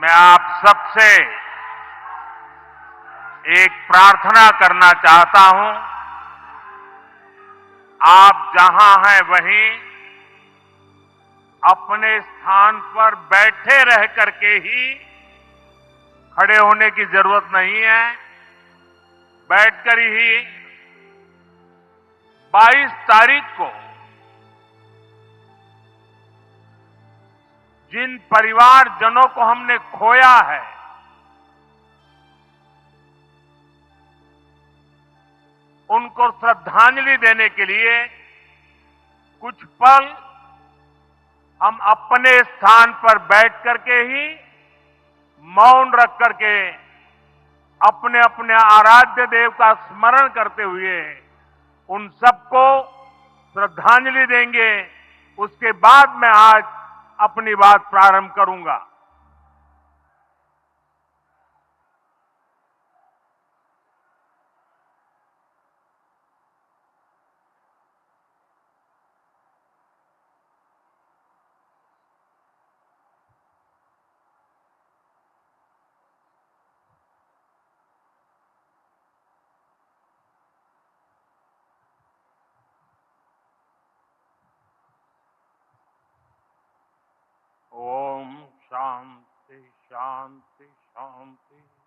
मैं आप सबसे एक प्रार्थना करना चाहता हूं। आप जहां हैं वहीं अपने स्थान पर बैठे रह करके ही, खड़े होने की जरूरत नहीं है, बैठकर ही 22 तारीख को जिन परिवारजनों को हमने खोया है, उनको श्रद्धांजलि देने के लिए कुछ पल हम अपने स्थान पर बैठ करके ही मौन रख करके अपने अपने आराध्य देव का स्मरण करते हुए उन सबको श्रद्धांजलि देंगे। उसके बाद मैं आज अपनी बात प्रारंभ करूंगा। ओम शांति शांति शांति।